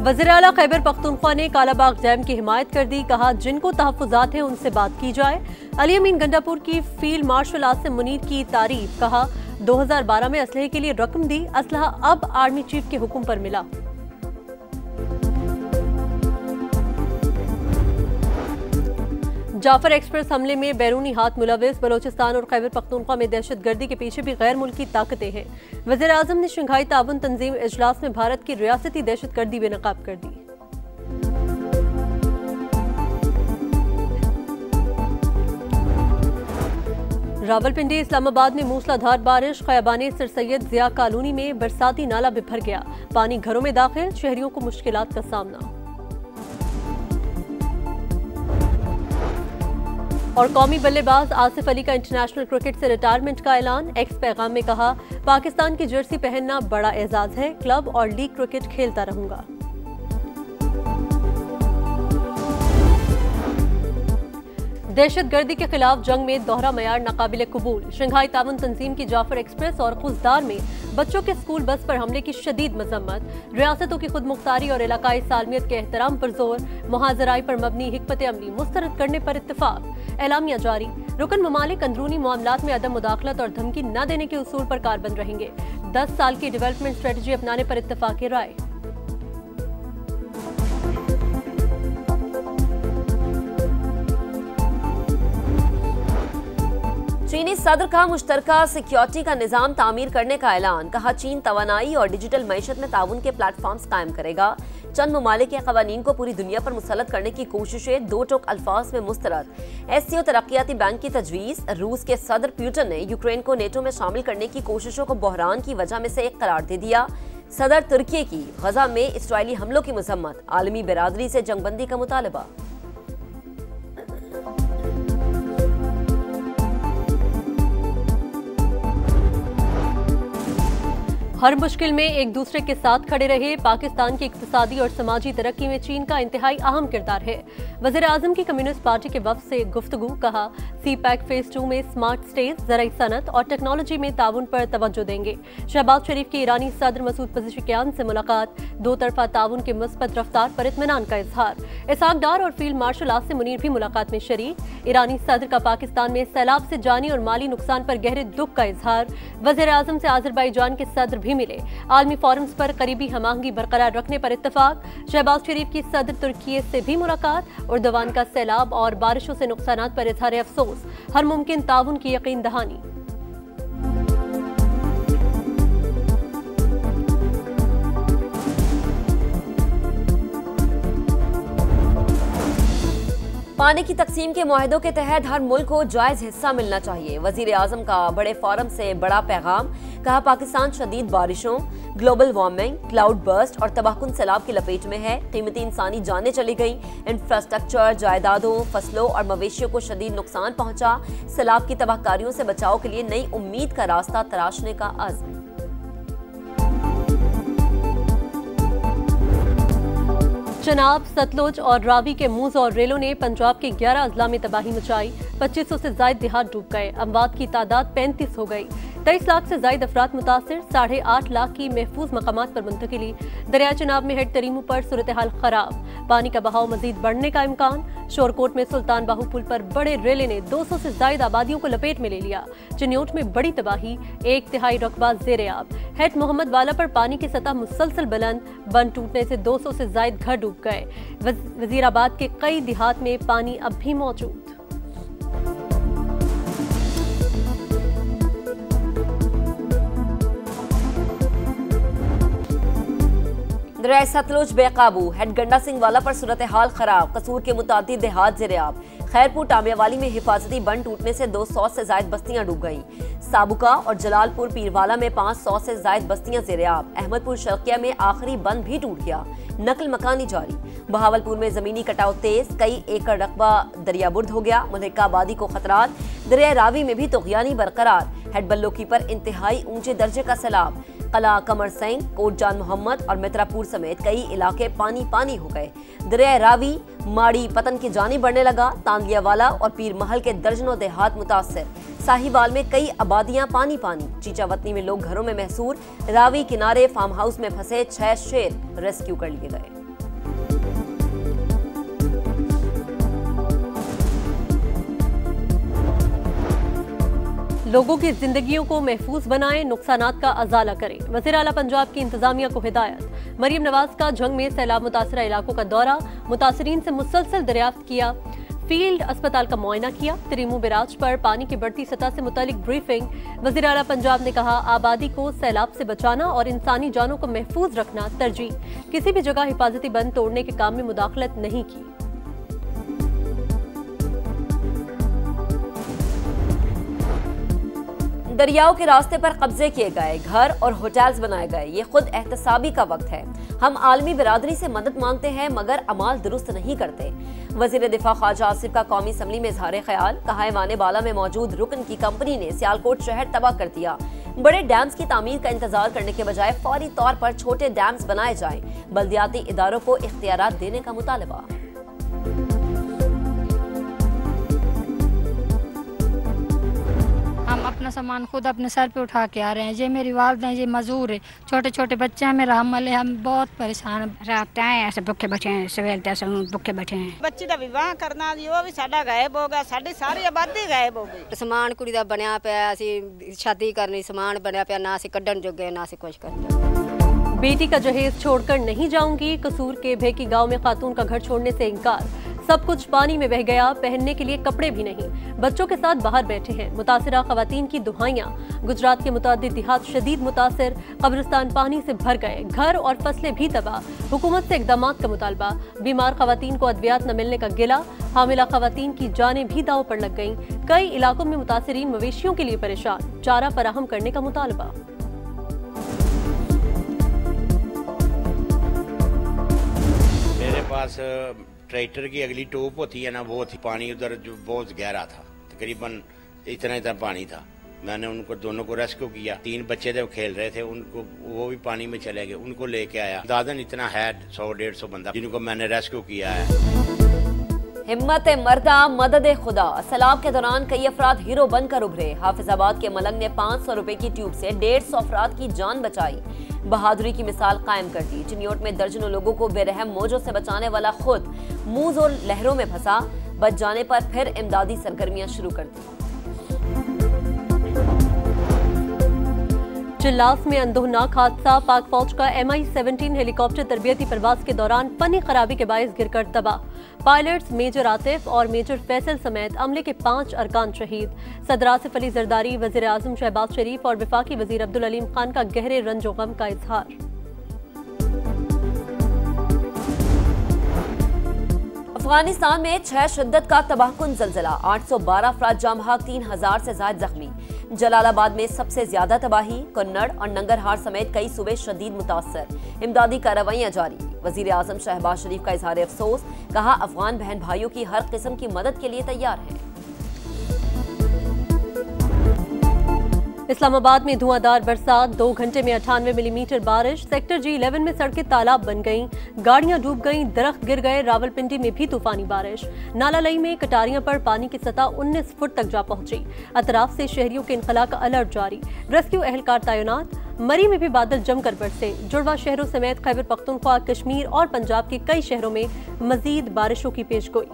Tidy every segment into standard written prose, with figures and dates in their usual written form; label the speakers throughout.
Speaker 1: वज़ीर आला खैबर पख्तूनख्वा ने कालाबाग डैम की हिमायत कर दी। कहा जिनको तहफ़्फ़ुज़ात हैं उनसे बात की जाए। अली अमीन गंडापुर की फील्ड मार्शल आसिम मुनीर की तारीफ। कहा 2012 में असलहे के लिए रकम दी, असलहा अब आर्मी चीफ के हुक्म पर मिला। जाफर एक्सप्रेस हमले में बैरूनी हाथ मुलविस। बलोचिस्तान और खैबर पख्तूनख्वा में दहशतगर्दी के पीछे भी गैर मुल्की ताकतें हैं। वज़ीर आज़म ने शंघाई ताउन तंजीम इजलास में भारत की रियासती दहशतगर्दी बेनकाब कर दी। रावलपिंडी इस्लामाबाद में मूसलाधार बारिश। खयाबाने सर सैयद जिया कॉलोनी में बरसाती नाला बिफर गया, पानी घरों में दाखिल, शहरियों को मुश्किलात का सामना। और कौमी बल्लेबाज आसिफ अली का इंटरनेशनल क्रिकेट से रिटायरमेंट का ऐलान। एक्स पैगाम में कहा पाकिस्तान की जर्सी पहनना बड़ा एजाज है, क्लब और लीग क्रिकेट खेलता रहूंगा। दहशतगर्दी के खिलाफ जंग में दोहरा मयार नाकाबिले कबूल। शंघाई ताउन तंजीम की जाफर एक्सप्रेस और खुजदार में बच्चों के स्कूल बस पर हमले की शदीद मजम्मत। रियासतों की खुद मुख्तारी और इलाकाई सालमियत के एहतराम पर जोर। मुहाजराई पर मबनी हिकमत अमली मुस्तरद करने पर इत्तफाक। एलामिया जारी। रुकन ममालिक अंदरूनी मामलात में अदम मुदाखलत और धमकी न देने के उसूल पर कारबंद रहेंगे। 10 साल की डेवलपमेंट स्ट्रेटजी अपनाने पर इत्तफाक राय।
Speaker 2: चीनी सदर का मुश्तरका सिक्योरिटी का निजाम तामीर करने का ऐलान। कहा चीन तवानाई और डिजिटल मईशत में ताउन के प्लेटफॉर्म्स कायम करेगा। चंद ममालिक के कवानीन को पूरी दुनिया पर मुसल्लत करने की कोशिशें, दो टोक अल्फाज में मुस्तरद। एससीओ तरक्याती बैंक की तजवीज़। रूस के सदर पुतिन ने यूक्रेन को नेटो में शामिल करने की कोशिशों को बहरान की वजह में से एक करार दे दिया। सदर तुर्की की गजा में इसराइली हमलों की मजम्मत। आलमी बिरादरी से जंगबंदी का मुतालबा।
Speaker 1: हर मुश्किल में एक दूसरे के साथ खड़े रहे। पाकिस्तान की इक्तिसादी और समाजी तरक्की में चीन का इंतहाई अहम किरदार है। वज़ीर आज़म की कम्युनिस्ट पार्टी के वफ़द से गुफ्तगू। कहा CPEC फेज 2 में स्मार्ट स्टेट, ज़राई सनत और टेक्नोलॉजी में ताउन पर तवज्जो देंगे। शहबाज शरीफ की ईरानी सदर मसूद पज़ेशिकियान से मुलाकात। दो तरफा ताउन के मुस्बत रफ्तार पर इत्मीनान का इजहार। इसहाक डार और फील्ड मार्शल आसिम मुनीर भी मुलाकात में शरीक। ईरानी सदर का पाकिस्तान में सैलाब से जानी और माली नुकसान पर गहरे दुख का इजहार। वज़ीर आज़म से आज़रबाईजान के सदर भी मिले। आलमी फोरम्स पर करीबी हमाहंगी बरकरार रखने पर इत्तफाक। शहबाज शरीफ की सदर तुर्की से भी मुलाकात। उर्दवान का सैलाब और बारिशों से नुकसानात पर इजहार अफसोस। हर मुमकिन ताउन की यकीन दहानी।
Speaker 2: पानी की तकसीम के मुआहदों के तहत हर मुल्क को जायज हिस्सा मिलना चाहिए। वजीर आजम का बड़े फोरम से बड़ा पैगाम। कहा पाकिस्तान शदीद बारिशों, ग्लोबल वार्मिंग, क्लाउड बर्स्ट और तबाहकुन सैलाब की लपेट में है। कीमती इंसानी जानें चली गई। इंफ्रास्ट्रक्चर, जायदादों, फसलों और मवेशियों को शदीद नुकसान पहुंचा। सैलाब की तबाहकारियों से बचाव के लिए नई उम्मीद का रास्ता तराशने का अज़्म।
Speaker 1: चनाब, सतलुज और रावी के मूज और रेलों ने पंजाब के 11 अजला में तबाही मचाई। 2500 से ज्यादा देहात डूब गए। अमवात की तादाद 35 हो गई। 23 लाख से ज्यादा अफराद मुतासिर। 8.5 लाख की महफूज मकामात पर मुंतकिली। दरिया चनाब में हेड तरीमू पर सूरत हाल खराब। पानी का बहाव मजीद बढ़ने का इम्कान। शोरकोट में सुल्तान बाहू पुल पर बड़े रेले ने 200 से ज्यादा आबादियों को लपेट में ले लिया। चिन्योट में बड़ी तबाही। 1/3 रकबा ज़ेर-ए-आब। हेड मोहम्मद वाला पर पानी की सतह मुसलसल बुलंद। बंद टूटने से 200 से ज्यादा घर डूब गए। वजीराबाद के कई देहात में पानी अब भी मौजूद।
Speaker 2: दरिया सतलुज बेकाबू। हेड गंडा सिंह वाला पर सूरत हाल खराब। कसूर के मुतादिद देहात ज़ेर-ए-आब। खैरपुर टामियावाली में हिफाजती बंद टूटने से 200 से ज्यादा बस्तियां डूब गईं। साबुका और जलालपुर पीरवाला में 500 से ज्यादा बस्तियां ज़ेर-ए-आब। अहमदपुर शर्किया में आखिरी बंद भी टूट गया। नकल मकानी जारी। बहावलपुर में जमीनी कटाव तेज। कई एकड़ रकबा दरियाबुर्द हो गया। मुल्का आबादी को खतरात। दरिया रावी में भी तुग़यानी बरकरार। हेड बल्लोकी पर इंतहाई ऊंचे दर्जे का सैलाब। कला कमर सिंह, कोट जान मोहम्मद और मित्रापुर समेत कई इलाके पानी पानी हो गए। दरिया रावी माड़ी पतन की जानी बढ़ने लगा। तांदियावाला और पीर महल के दर्जनों देहात मुतासर। साहिवाल में कई आबादियां पानी पानी। चीचावतनी में लोग घरों में महसूर। रावी किनारे फार्म हाउस में फंसे 6 शेर रेस्क्यू कर लिए गए।
Speaker 1: लोगों की जिंदगियों को महफूज बनाएं, नुकसानात का अजाला करें। वज़ीर आला पंजाब की इंतजामिया को हिदायत। मरियम नवाज का जंग में सैलाब मुतासरा इलाकों का दौरा, मुतासरीन से मुसलसल दरियाफ्त किया, फील्ड अस्पताल का मुआयना किया। तरीमू बैराज पर पानी की बढ़ती सतह से मुतालिक ब्रीफिंग। वज़ीर आला पंजाब ने कहा, आबादी को सैलाब से बचाना और इंसानी जानों को महफूज रखना तरजीह। किसी भी जगह हिफाजती बंद तोड़ने के काम में मुदाखलत नहीं की।
Speaker 2: दरियाओं के रास्ते पर कब्जे किए गए, घर और होटल्स बनाए गए। ये खुद एहतसाबी का वक्त है। हम आलमी बिरादरी से मदद मांगते हैं मगर अमाल दुरुस्त नहीं करते। वजीर दिफा ख्वाजा आसिफ का कौमी असम्बली में इजहार ख्याल। कहा, वाने बाला में मौजूद रुकन की कंपनी ने सियालकोट शहर तबाह कर दिया। बड़े डैम्स की तामीर का इंतजार करने के बजाय फौरी तौर पर छोटे डैम्स बनाए जाएं। बल्दियाती इदारों को इख्तियारात देने का मुतालबा।
Speaker 3: हम अपना सामान खुद अपने सर पे उठा के आ रहे हैं। ये मेरी वालदा है, ये मजदूर है, छोटे छोटे बच्चे हैं, मेरा हमल है, हम बहुत परेशान हैं।
Speaker 4: रात आए ऐसे भुखे बैठे हैं, सवेर तक भुखे बैठे हैं।
Speaker 5: बच्ची का विवाह करना जी वो भी साडा गायब हो गया, साडी सारी आबादी गायब हो गई।
Speaker 6: समान कुड़ी दा बनया पिया, असी शादी करनी, समान बनया पिया, ना असी कड्डन जोगे ना असी कुछ करते।
Speaker 1: बेटी का जहेज छोड़कर नहीं जाऊंगी। कसूर के भेकी गांव में खातून का घर छोड़ने से इंकार। सब कुछ पानी में बह गया, पहनने के लिए कपड़े भी नहीं। बच्चों के साथ बाहर बैठे हैं। मुतासिरा खवातीन की दुहाइयां। गुजरात के मुतादिद देहात शदीद मुतासिर, कब्रिस्तान पानी से भर गए, घर और फसलें भी तबाह। हुकूमत से इकदामात का मुतालबा। बीमार खवातीन को अद्वियात न मिलने का गिला। हामिला खवातीन की जानें भी दाव पर लग गईं। कई इलाकों में मुतासिरीन मवेशियों के लिए परेशान। चारा फराहम करने का मुतालबा।
Speaker 7: मेरे पास ट्रैक्टर की अगली टोप होती है ना, वो थी। पानी उधर जो बहुत गहरा था, तकरीबन इतना पानी था। मैंने उनको दोनों को रेस्क्यू किया। 3 बच्चे थे, वो खेल रहे थे, उनको वो भी पानी में चले गए। उनको लेके आया। दादन इतना है 100-150 बंदा जिनको मैंने रेस्क्यू किया है।
Speaker 2: हिम्मत मर्दा मदद खुदा। सैलाब के दौरान कई अफराद हीरो बनकर उभरे। हाफिजाबाद के मलंग ने 500 रुपए की ट्यूब से 150 अफराद की जान बचाई। बहादुरी की मिसाल कायम कर दी। चिन्योट में दर्जनों लोगों को बेरहम मौजों से बचाने वाला खुद मूज और लहरों में फंसा। बच जाने पर फिर इमदादी सरगर्मियां शुरू कर दी।
Speaker 1: चिल्लास में अंदोहनाक हादसा। पाक फौज का MI-17 हेलीकॉप्टर तरबियती परवाज के दौरान फनी खराबी के बायस गिरकर तबाह। पायलट्स मेजर आतिफ और मेजर फैसल समेत अमले के 5 अरकान शहीद। सदर आसिफ अली जरदारी, वजीर आजम शहबाज शरीफ और वफाकी वजीर अब्दुल अलीम खान का गहरे रंजो गम का इजहार।
Speaker 2: अफगानिस्तान में 6 शिद्दत का तबाहकुन जलजिला। 812 अफराद जाम बहक, 3000 से ज्यादा जख्मी। जलालाबाद में सबसे ज्यादा तबाही। कन्नड़ और नंगरहार समेत कई सूबे शदीद मुतासर। इमदादी कार्रवाइयां जारी। वजीर आजम शहबाज शरीफ का इजहार अफसोस। कहा, अफगान बहन भाइयों की हर किस्म की मदद के लिए तैयार है।
Speaker 1: इस्लामाबाद में धुआंधार बरसात। 2 घंटे में 98 मिलीमीटर बारिश। सेक्टर G11 में सड़कें तालाब बन गईं, गाड़ियां डूब गईं, दरख्त गिर गए। रावलपिंडी में भी तूफानी बारिश। नालालई में कटारियां पर पानी की सतह 19 फुट तक जा पहुंची। अतराफ से शहरियों के इनखला का अलर्ट जारी। रेस्क्यू एहलकार तैनात। मरी में भी बादल जमकर बरसे। जुड़वा शहरों समेत खैबर पख्तूनख्वा, कश्मीर और पंजाब के कई शहरों में मजीद बारिशों की पेशगोई।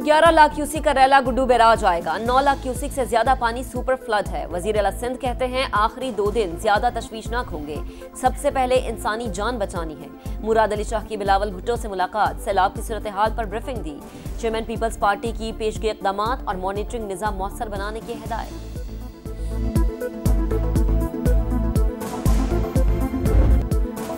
Speaker 2: 11 लाख क्यूसिक का रैला गुड्डू बैराज आएगा। 9 लाख क्यूसिक से ज्यादा पानी सुपर फ्लड है। वजीर आला सिंध कहते हैं, आखिरी 2 दिन ज्यादा तशवीशनाक होंगे। सबसे पहले इंसानी जान बचानी है। मुराद अली शाह की बिलावल भुट्टो से मुलाकात। सैलाब की सूरत हाल पर ब्रीफिंग दी। चेयरमैन पीपल्स पार्टी की पेशगी इक़दामात और मॉनिटरिंग निज़ाम मौसर बनाने की हिदायत।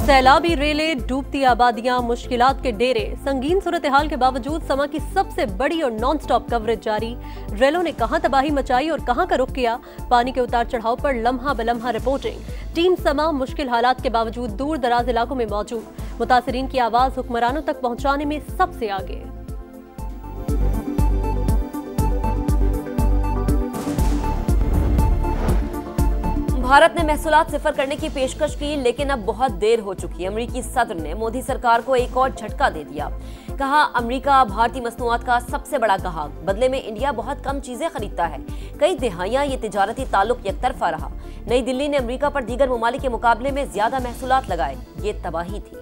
Speaker 1: सैलाबी रेलें, डूबती आबादियां, मुश्किलात के डेरे। संगीन सूरत हाल के बावजूद समा की सबसे बड़ी और नॉन स्टॉप कवरेज जारी। रेलों ने कहां तबाही मचाई और कहां का रुख किया, पानी के उतार चढ़ाव पर लम्हा बलम्हा रिपोर्टिंग। टीम समा मुश्किल हालात के बावजूद दूर दराज इलाकों में मौजूद। मुतासरीन की आवाज हुक्मरानों तक पहुंचाने में सबसे आगे।
Speaker 2: भारत ने महसूलात सिफर करने की पेशकश की, लेकिन अब बहुत देर हो चुकी है। अमरीकी सदर ने मोदी सरकार को एक और झटका दे दिया। कहा, अमरीका भारतीय मसनूआत का सबसे बड़ा गाहक, बदले में इंडिया बहुत कम चीजें खरीदता है। कई दिहाइयां ये तिजारती ताल्लुक एकतरफा रहा। नई दिल्ली ने अमरीका पर दीगर ममालिक के मुकाबले में ज्यादा महसूलात लगाए। ये तबाही थी।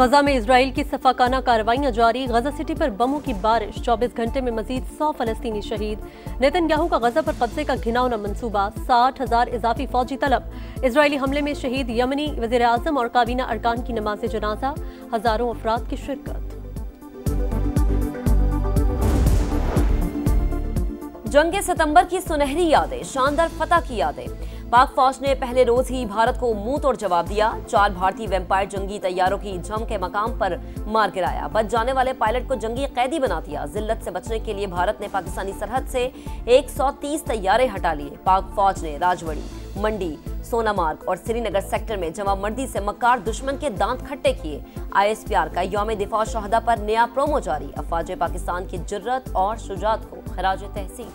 Speaker 1: गजा में इजराइल की सफाकाना कार्रवाइयां जारी। गजा सिटी पर बमों की बारिश। 24 घंटे में मजीद 100 फलस्तीनी शहीद। नेतन्याहू का गजा पर कब्जे का घिनौना मंसूबा। 60,000 इजाफी फौजी तलब। इजरायली हमले में शहीद यमनी वजीर आजम और काबीना अरकान की नमाज जनाजा। हजारों अफराद की शिरकत।
Speaker 2: जंग सितंबर की सुनहरी यादें, शानदार फतह की यादें। पाक फौज ने पहले रोज ही भारत को मुंह तोड़ जवाब दिया। 4 भारतीय वेम्पायर जंगी तैयारों की जम के मकाम पर मार गिराया। बच जाने वाले पायलट को जंगी कैदी बना दिया। जिल्लत से बचने के लिए भारत ने पाकिस्तानी सरहद से 130 तैयारे हटा लिए। पाक फौज ने राजवड़ी, मंडी, सोनामार्ग और श्रीनगर सेक्टर में जमामर्दी से मक्कार दुश्मन के दांत खट्टे किए। ISPR का यौम दिफा शहदा पर नया प्रोमो जारी। अफवाज पाकिस्तान की जुर्रत और शुजात को खराज तहसीन।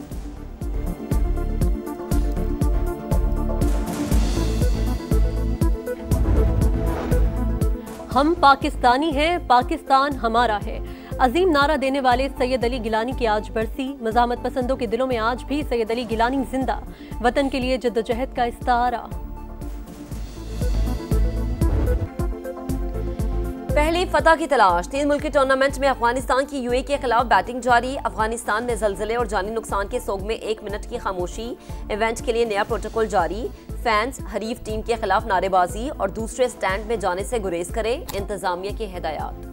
Speaker 1: हम पाकिस्तानी हैं, पाकिस्तान हमारा है। अजीम नारा देने वाले सैयद अली गिलानी की आज बरसी। मज़ाहमत पसंदों के दिलों में आज भी सैयद अली गिलानी जिंदा। वतन के लिए जद्दोजहद का इस्तारा।
Speaker 2: पहली फतह की तलाश। 3 मुल्की टूर्नामेंट में अफगानिस्तान की UAE के खिलाफ बैटिंग जारी। अफगानिस्तान में जलजले और जानी नुकसान के सोग में 1 मिनट की खामोशी। इवेंट के लिए नया प्रोटोकॉल जारी। फैंस हरीफ टीम के खिलाफ नारेबाजी और दूसरे स्टैंड में जाने से गुरेज करें। इंतजामिया की हिदायत।